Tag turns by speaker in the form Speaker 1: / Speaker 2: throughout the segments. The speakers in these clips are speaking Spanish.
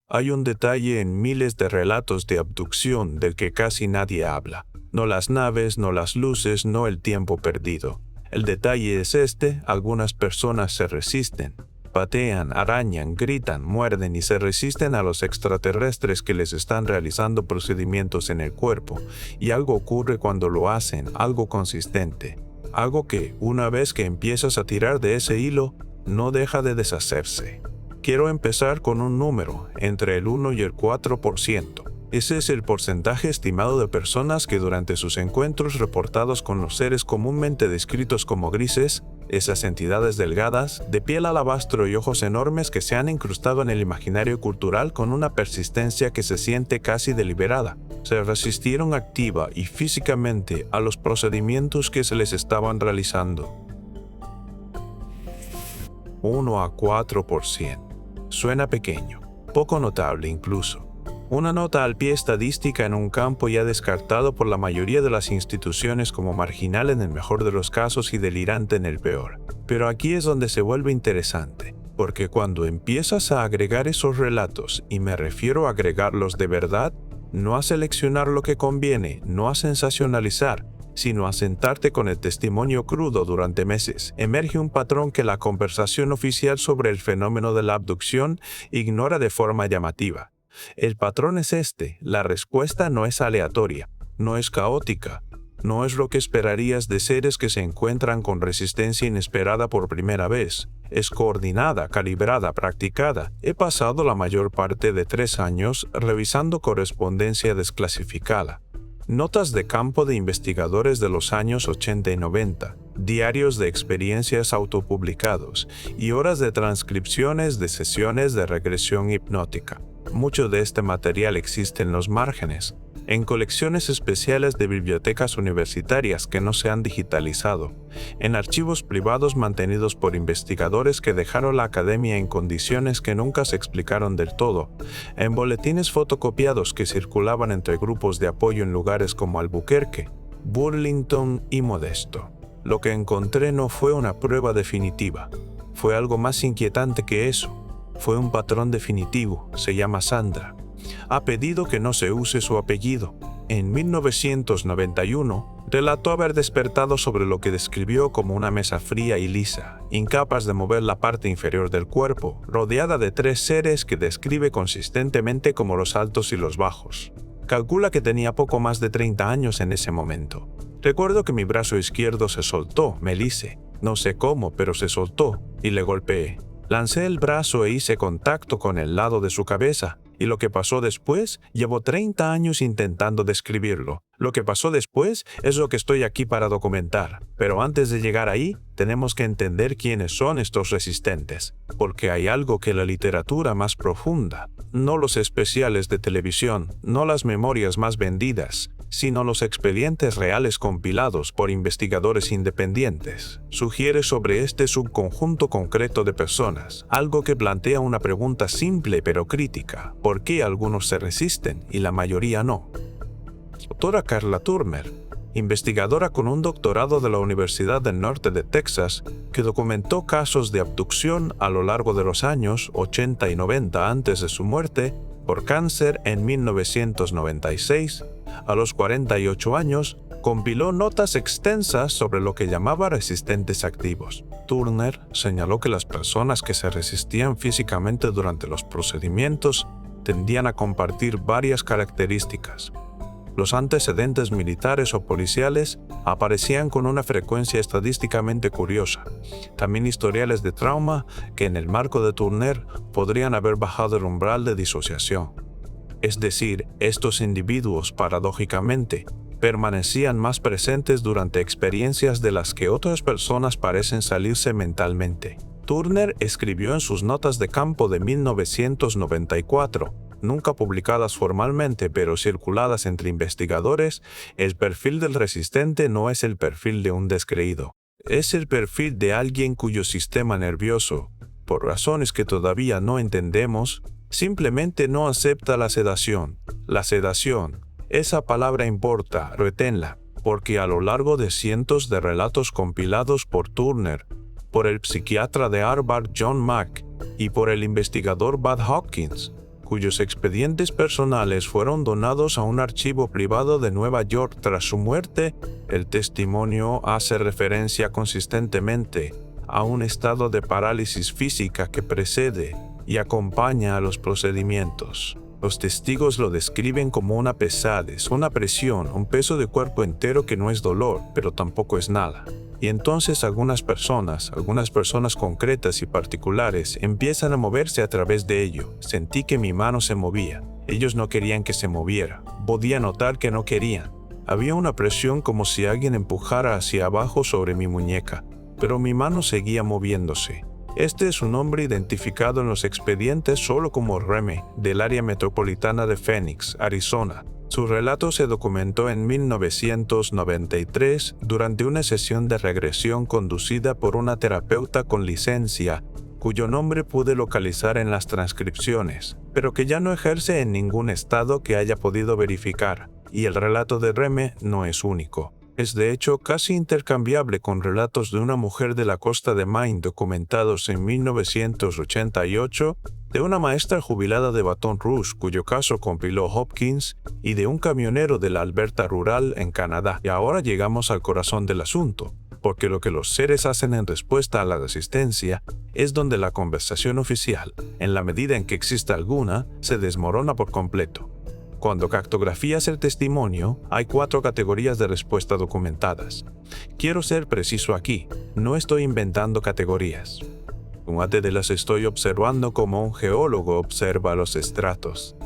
Speaker 1: Hay un detalle en miles de relatos de abducción del que casi nadie habla. No las naves, no las luces, no el tiempo perdido. El detalle es este: algunas personas se resisten. Patean, arañan, gritan, muerden y se resisten a los extraterrestres que les están realizando procedimientos en el cuerpo. Y algo ocurre cuando lo hacen, algo consistente. Algo que, una vez que empiezas a tirar de ese hilo, no deja de deshacerse. Quiero empezar con un número, entre el 1 y el 4%. Ese es el porcentaje estimado de personas que durante sus encuentros reportados con los seres comúnmente descritos como grises, esas entidades delgadas, de piel alabastro y ojos enormes que se han incrustado en el imaginario cultural con una persistencia que se siente casi deliberada, se resistieron activa y físicamente a los procedimientos que se les estaban realizando. 1 a 4%. Suena pequeño, poco notable incluso. Una nota al pie estadística en un campo ya descartado por la mayoría de las instituciones como marginal en el mejor de los casos y delirante en el peor. Pero aquí es donde se vuelve interesante, porque cuando empiezas a agregar esos relatos, y me refiero a agregarlos de verdad, no a seleccionar lo que conviene, no a sensacionalizar, sino a sentarte con el testimonio crudo durante meses, emerge un patrón que la conversación oficial sobre el fenómeno de la abducción ignora de forma llamativa. El patrón es este: la respuesta no es aleatoria, no es caótica, no es lo que esperarías de seres que se encuentran con resistencia inesperada por primera vez. Es coordinada, calibrada, practicada. He pasado la mayor parte de 3 años revisando correspondencia desclasificada. Notas de campo de investigadores de los años 80 y 90, diarios de experiencias autopublicados y horas de transcripciones de sesiones de regresión hipnótica. Mucho de este material existe en los márgenes, en colecciones especiales de bibliotecas universitarias que no se han digitalizado, en archivos privados mantenidos por investigadores que dejaron la academia en condiciones que nunca se explicaron del todo, en boletines fotocopiados que circulaban entre grupos de apoyo en lugares como Albuquerque, Burlington y Modesto. Lo que encontré no fue una prueba definitiva, fue algo más inquietante que eso. Fue un patrón definitivo, se llama Sandra. Ha pedido que no se use su apellido. En 1991, relató haber despertado sobre lo que describió como una mesa fría y lisa, incapaz de mover la parte inferior del cuerpo, rodeada de 3 seres que describe consistentemente como los altos y los bajos. Calcula que tenía poco más de 30 años en ese momento. Recuerdo que mi brazo izquierdo se soltó, me licé. No sé cómo, pero se soltó, y le golpeé. Lancé el brazo e hice contacto con el lado de su cabeza, y lo que pasó después, llevo 30 años intentando describirlo. Lo que pasó después es lo que estoy aquí para documentar. Pero antes de llegar ahí, tenemos que entender quiénes son estos resistentes, porque hay algo que la literatura más profunda, no los especiales de televisión, no las memorias más vendidas, sino los expedientes reales compilados por investigadores independientes, sugiere sobre este subconjunto concreto de personas, algo que plantea una pregunta simple pero crítica: ¿por qué algunos se resisten y la mayoría no? Doctora Carla Turner, investigadora con un doctorado de la Universidad del Norte de Texas, que documentó casos de abducción a lo largo de los años 80 y 90 antes de su muerte por cáncer en 1996, a los 48 años, compiló notas extensas sobre lo que llamaba resistentes activos. Turner señaló que las personas que se resistían físicamente durante los procedimientos tendían a compartir varias características. Los antecedentes militares o policiales aparecían con una frecuencia estadísticamente curiosa. También historiales de trauma que en el marco de Turner podrían haber bajado el umbral de disociación. Es decir, estos individuos, paradójicamente, permanecían más presentes durante experiencias de las que otras personas parecen salirse mentalmente. Turner escribió en sus notas de campo de 1994, nunca publicadas formalmente pero circuladas entre investigadores: el perfil del resistente no es el perfil de un descreído. Es el perfil de alguien cuyo sistema nervioso, por razones que todavía no entendemos, simplemente no acepta la sedación. La sedación, esa palabra importa, reténla, porque a lo largo de cientos de relatos compilados por Turner, por el psiquiatra de Harvard John Mack y por el investigador Bud Hopkins, cuyos expedientes personales fueron donados a un archivo privado de Nueva York tras su muerte. El testimonio hace referencia consistentemente a un estado de parálisis física que precede y acompaña a los procedimientos. Los testigos lo describen como una pesadez, una presión, un peso de cuerpo entero que no es dolor, pero tampoco es nada. Y entonces algunas personas concretas y particulares, empiezan a moverse a través de ello. Sentí que mi mano se movía. Ellos no querían que se moviera. Podía notar que no querían. Había una presión como si alguien empujara hacia abajo sobre mi muñeca, pero mi mano seguía moviéndose. Este es un hombre identificado en los expedientes solo como Reme, del área metropolitana de Phoenix, Arizona. Su relato se documentó en 1993 durante una sesión de regresión conducida por una terapeuta con licencia, cuyo nombre pude localizar en las transcripciones, pero que ya no ejerce en ningún estado que haya podido verificar, y el relato de Reme no es único. Es de hecho casi intercambiable con relatos de una mujer de la costa de Maine documentados en 1988, de una maestra jubilada de Baton Rouge cuyo caso compiló Hopkins y de un camionero de la Alberta rural en Canadá. Y ahora llegamos al corazón del asunto, porque lo que los seres hacen en respuesta a la resistencia es donde la conversación oficial, en la medida en que exista alguna, se desmorona por completo. Cuando cartografías el testimonio, hay 4 categorías de respuesta documentadas. Quiero ser preciso aquí, no estoy inventando categorías. Las estoy observando como un geólogo observa los estratos,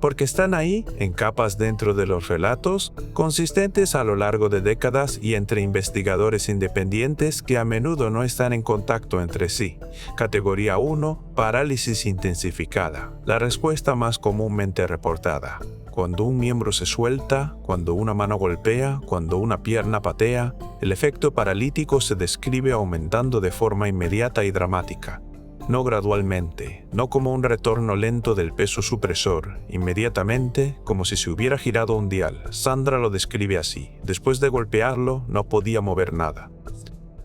Speaker 1: porque están ahí, en capas dentro de los relatos, consistentes a lo largo de décadas y entre investigadores independientes que a menudo no están en contacto entre sí. Categoría 1, parálisis intensificada, la respuesta más comúnmente reportada. Cuando un miembro se suelta, cuando una mano golpea, cuando una pierna patea, el efecto paralítico se describe aumentando de forma inmediata y dramática. No gradualmente, no como un retorno lento del peso supresor, inmediatamente, como si se hubiera girado un dial. Sandra lo describe así. Después de golpearlo, no podía mover nada.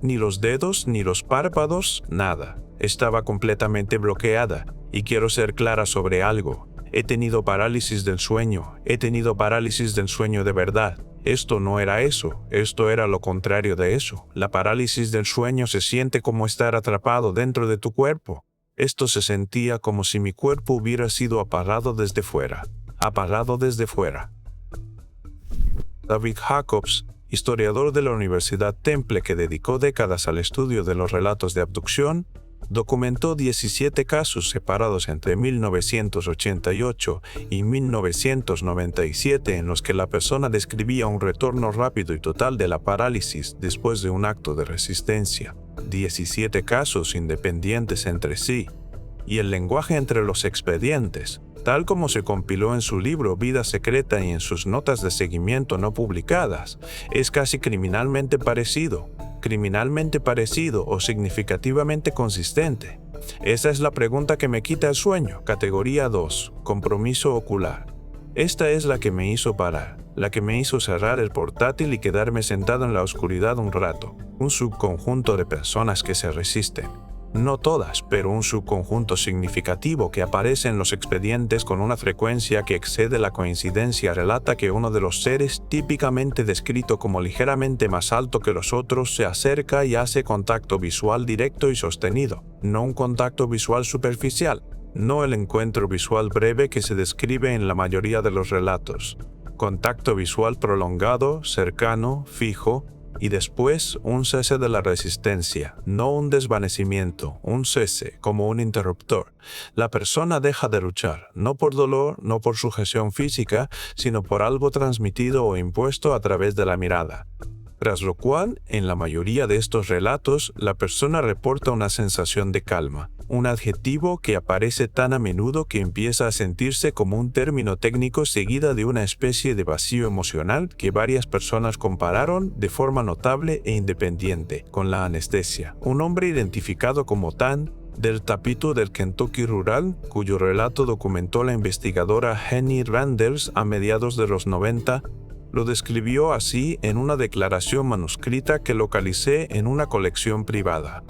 Speaker 1: Ni los dedos, ni los párpados, nada. Estaba completamente bloqueada. Y quiero ser clara sobre algo. He tenido parálisis del sueño de verdad. Esto no era eso, esto era lo contrario de eso. La parálisis del sueño se siente como estar atrapado dentro de tu cuerpo. Esto se sentía como si mi cuerpo hubiera sido apagado desde fuera. David Jacobs, historiador de la Universidad Temple que dedicó décadas al estudio de los relatos de abducción, documentó 17 casos separados entre 1988 y 1997 en los que la persona describía un retorno rápido y total de la parálisis después de un acto de resistencia. 17 casos independientes entre sí. Y el lenguaje entre los expedientes, tal como se compiló en su libro Vida Secreta y en sus notas de seguimiento no publicadas, es casi criminalmente parecido o significativamente consistente. Esa es la pregunta que me quita el sueño. Categoría 2. Compromiso ocular. Esta es la que me hizo parar, la que me hizo cerrar el portátil y quedarme sentado en la oscuridad un rato. Un subconjunto de personas que se resisten. No todas, pero un subconjunto significativo que aparece en los expedientes con una frecuencia que excede la coincidencia relata que uno de los seres, típicamente descrito como ligeramente más alto que los otros, se acerca y hace contacto visual directo y sostenido, no un contacto visual superficial, no el encuentro visual breve que se describe en la mayoría de los relatos. Contacto visual prolongado, cercano, fijo, y después un cese de la resistencia, no un desvanecimiento, un cese, como un interruptor. La persona deja de luchar, no por dolor, no por sujeción física, sino por algo transmitido o impuesto a través de la mirada. Tras lo cual, en la mayoría de estos relatos, la persona reporta una sensación de calma, un adjetivo que aparece tan a menudo que empieza a sentirse como un término técnico seguida de una especie de vacío emocional que varias personas compararon de forma notable e independiente con la anestesia. Un hombre identificado como Tan, del Tapito del Kentucky rural, cuyo relato documentó la investigadora Henny Randers a mediados de los 90, lo describió así en una declaración manuscrita que localicé en una colección privada.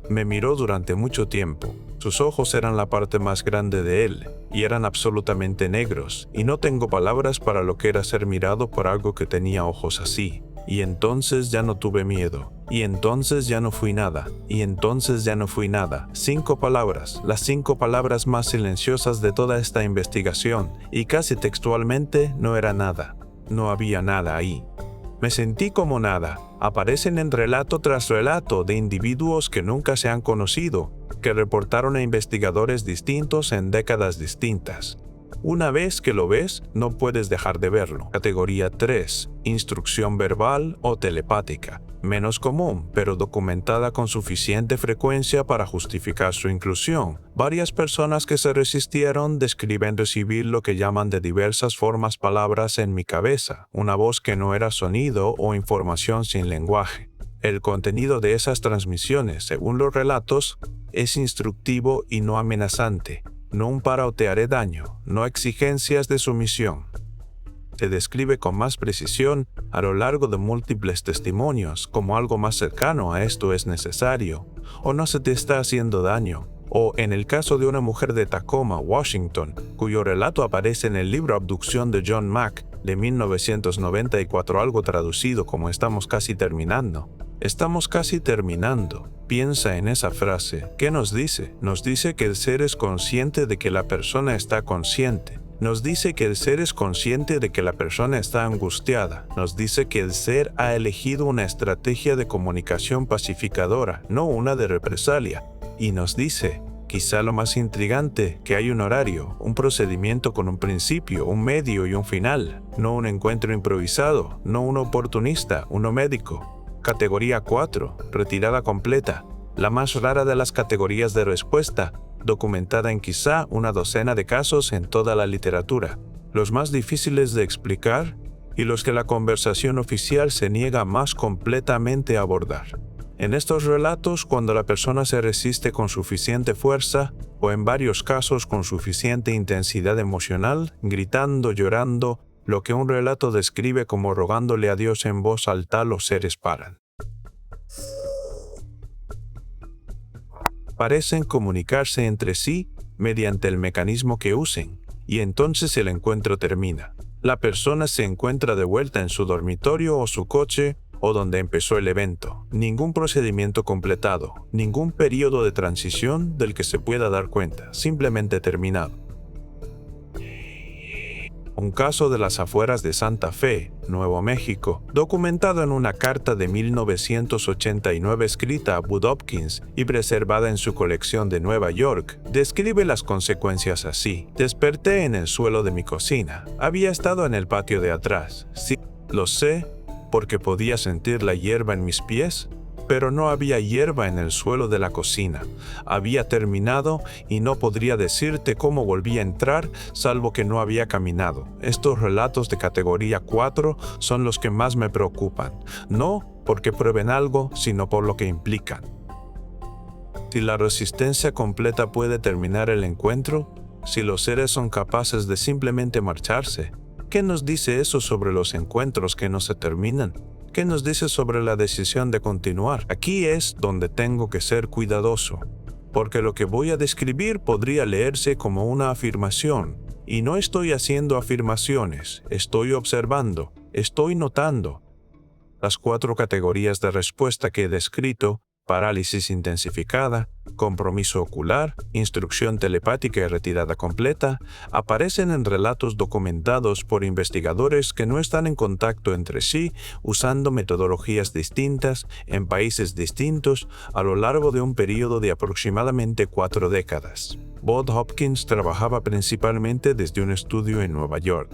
Speaker 1: Me miró durante mucho tiempo. Sus ojos eran la parte más grande de él, y eran absolutamente negros, y no tengo palabras para lo que era ser mirado por algo que tenía ojos así. Y entonces ya no tuve miedo, y entonces ya no fui nada, y entonces ya no fui nada. 5 palabras, las 5 palabras más silenciosas de toda esta investigación, y casi textualmente no era nada. No había nada ahí. Me sentí como nada. Aparecen en relato tras relato de individuos que nunca se han conocido, que reportaron a investigadores distintos en décadas distintas. Una vez que lo ves, no puedes dejar de verlo. Categoría 3. Instrucción verbal o telepática. Menos común, pero documentada con suficiente frecuencia para justificar su inclusión. Varias personas que se resistieron describen recibir lo que llaman de diversas formas palabras en mi cabeza, una voz que no era sonido o información sin lenguaje. El contenido de esas transmisiones, según los relatos, es instructivo y no amenazante. No un para o te haré daño, no exigencias de sumisión. Se describe con más precisión a lo largo de múltiples testimonios como algo más cercano a esto es necesario, o no se te está haciendo daño, o en el caso de una mujer de Tacoma, Washington, cuyo relato aparece en el libro Abducción de John Mack de 1994, algo traducido como estamos casi terminando. Estamos casi terminando. Piensa en esa frase. ¿Qué nos dice? Nos dice que el ser es consciente de que la persona está consciente. Nos dice que el ser es consciente de que la persona está angustiada. Nos dice que el ser ha elegido una estrategia de comunicación pacificadora, no una de represalia. Y nos dice, quizá lo más intrigante, que hay un horario, un procedimiento con un principio, un medio y un final. No un encuentro improvisado, no uno oportunista, uno médico. Categoría 4. Retirada completa. La más rara de las categorías de respuesta, documentada en quizá una docena de casos en toda la literatura. Los más difíciles de explicar y los que la conversación oficial se niega más completamente a abordar. En estos relatos, cuando la persona se resiste con suficiente fuerza, o en varios casos con suficiente intensidad emocional, gritando, llorando, lo que un relato describe como rogándole a Dios en voz alta, los seres paran. Parecen comunicarse entre sí mediante el mecanismo que usen, y entonces el encuentro termina. La persona se encuentra de vuelta en su dormitorio o su coche, o donde empezó el evento. Ningún procedimiento completado, ningún periodo de transición del que se pueda dar cuenta, simplemente terminado. Un caso de las afueras de Santa Fe, Nuevo México, documentado en una carta de 1989 escrita a Bud Hopkins y preservada en su colección de Nueva York, describe las consecuencias así. Desperté en el suelo de mi cocina. Había estado en el patio de atrás. Sí, lo sé, porque podía sentir la hierba en mis pies, pero no había hierba en el suelo de la cocina. Había terminado y no podría decirte cómo volví a entrar, salvo que no había caminado. Estos relatos de categoría 4 son los que más me preocupan, no porque prueben algo, sino por lo que implican. Si la resistencia completa puede terminar el encuentro, si los seres son capaces de simplemente marcharse, ¿qué nos dice eso sobre los encuentros que no se terminan? ¿Qué nos dice sobre la decisión de continuar? Aquí es donde tengo que ser cuidadoso, porque lo que voy a describir podría leerse como una afirmación, y no estoy haciendo afirmaciones, estoy observando, estoy notando. Las 4 categorías de respuesta que he descrito, parálisis intensificada, compromiso ocular, instrucción telepática y retirada completa, aparecen en relatos documentados por investigadores que no están en contacto entre sí, usando metodologías distintas, en países distintos, a lo largo de un periodo de aproximadamente 4 décadas. Bud Hopkins trabajaba principalmente desde un estudio en Nueva York.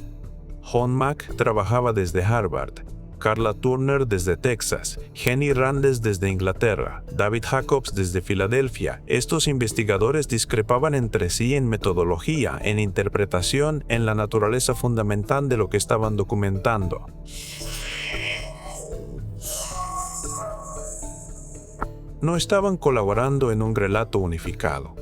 Speaker 1: John Mack trabajaba desde Harvard. Carla Turner desde Texas, Jenny Randles desde Inglaterra, David Jacobs desde Filadelfia. Estos investigadores discrepaban entre sí en metodología, en interpretación, en la naturaleza fundamental de lo que estaban documentando. No estaban colaborando en un relato unificado.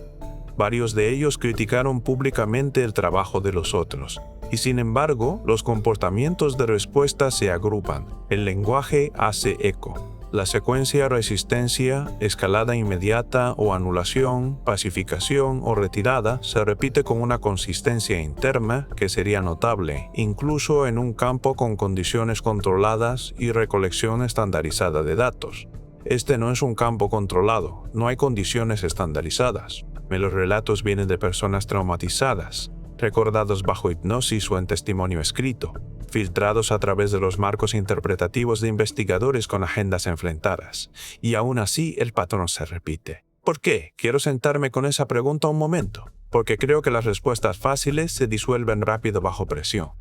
Speaker 1: Varios de ellos criticaron públicamente el trabajo de los otros. Y sin embargo, los comportamientos de respuesta se agrupan. El lenguaje hace eco. La secuencia resistencia, escalada inmediata o anulación, pacificación o retirada se repite con una consistencia interna que sería notable, incluso en un campo con condiciones controladas y recolección estandarizada de datos. Este no es un campo controlado, no hay condiciones estandarizadas. Los relatos vienen de personas traumatizadas, recordados bajo hipnosis o en testimonio escrito, filtrados a través de los marcos interpretativos de investigadores con agendas enfrentadas. Y aún así, el patrón se repite. ¿Por qué? Quiero sentarme con esa pregunta un momento, porque creo que las respuestas fáciles se disuelven rápido bajo presión.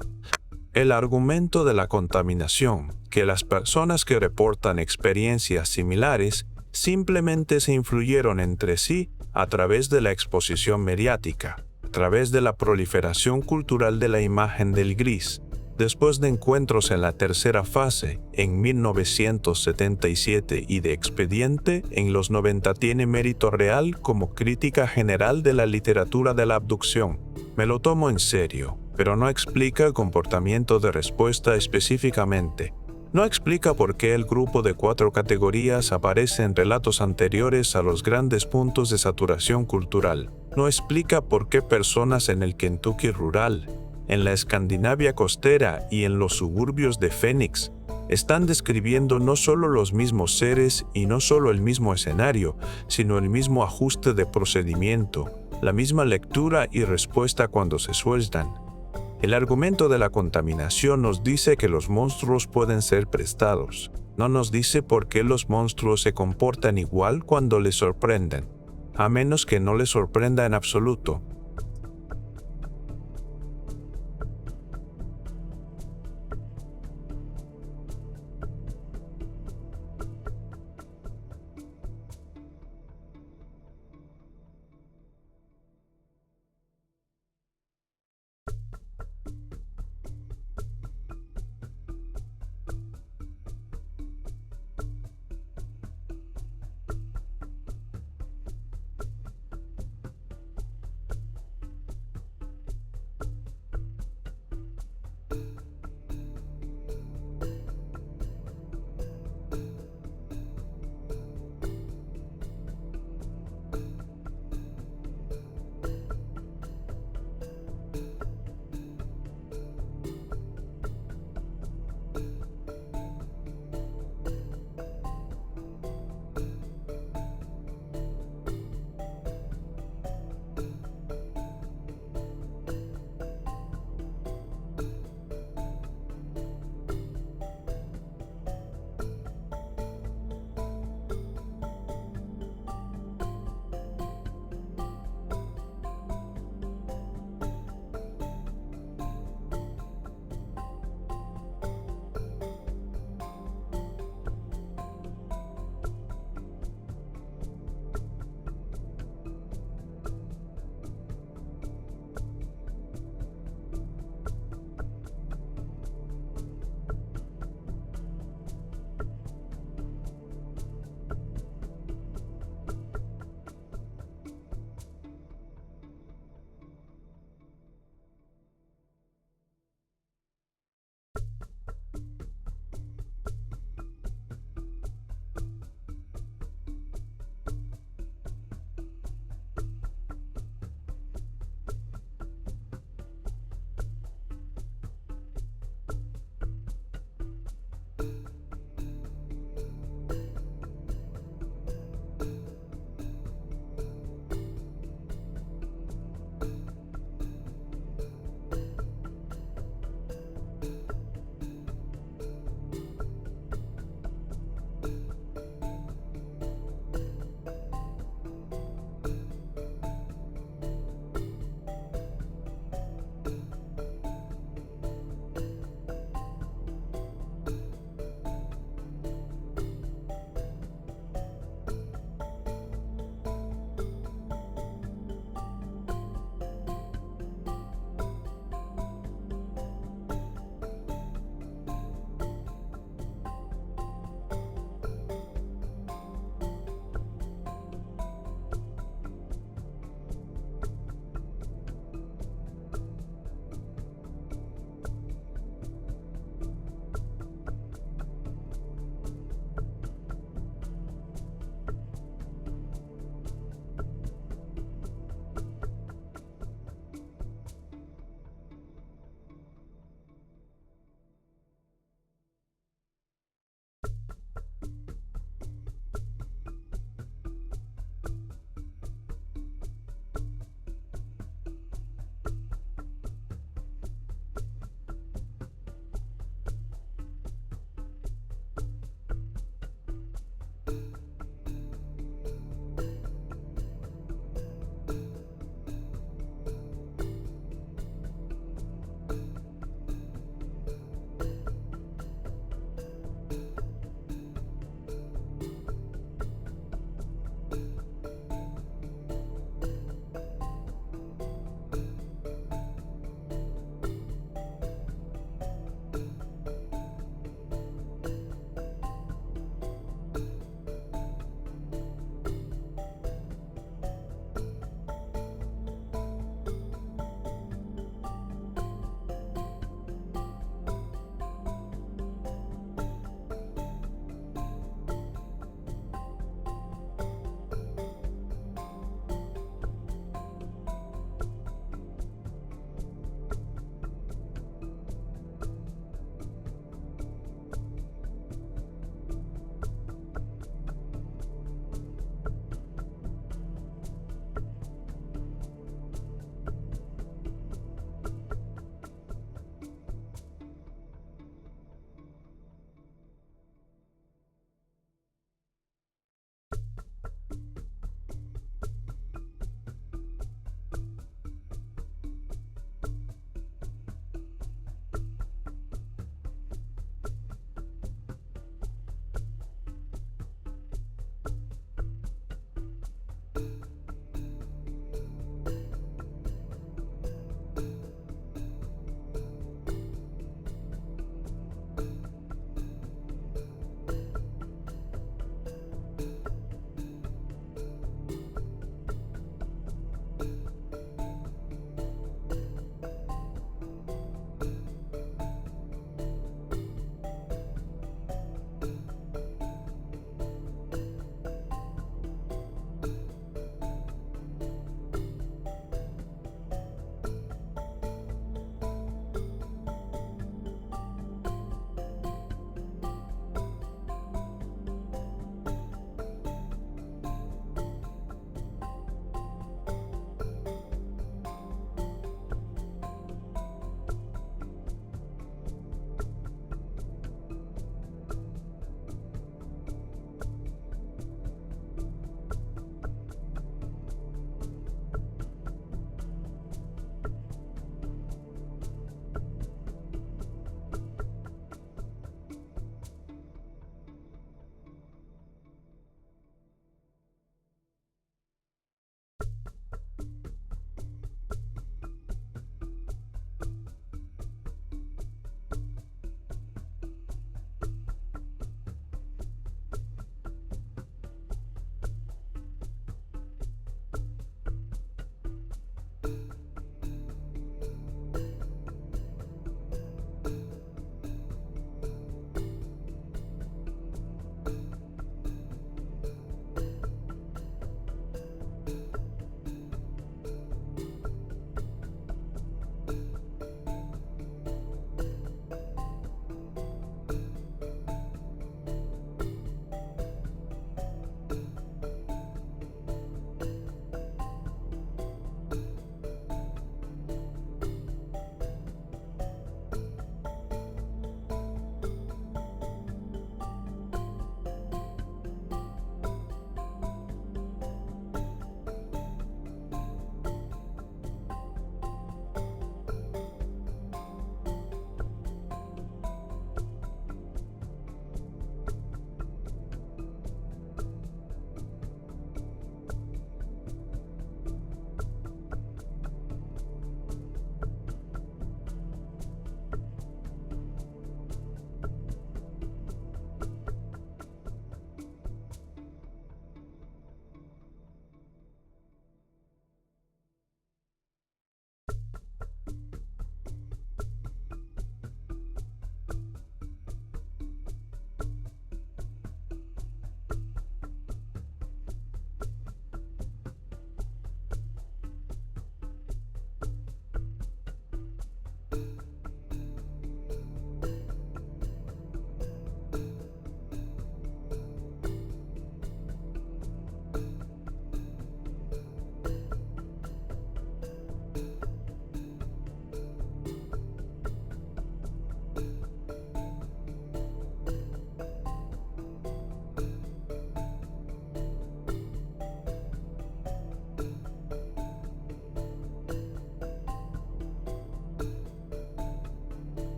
Speaker 1: El argumento de la contaminación, que las personas que reportan experiencias similares simplemente se influyeron entre sí a través de la exposición mediática, a través de la proliferación cultural de la imagen del gris. Después de encuentros en la tercera fase, en 1977 y de Expediente, en los 90 tiene mérito real como crítica general de la literatura de la abducción. Me lo tomo en serio, pero no explica el comportamiento de respuesta específicamente. No explica por qué el grupo de 4 categorías aparece en relatos anteriores a los grandes puntos de saturación cultural. No explica por qué personas en el Kentucky rural, en la Escandinavia costera y en los suburbios de Phoenix están describiendo no solo los mismos seres y no solo el mismo escenario, sino el mismo ajuste de procedimiento, la misma lectura y respuesta cuando se sueltan. El argumento de la contaminación nos dice que los monstruos pueden ser prestados. No nos dice por qué los monstruos se comportan igual cuando les sorprenden, a menos que no les sorprenda en absoluto.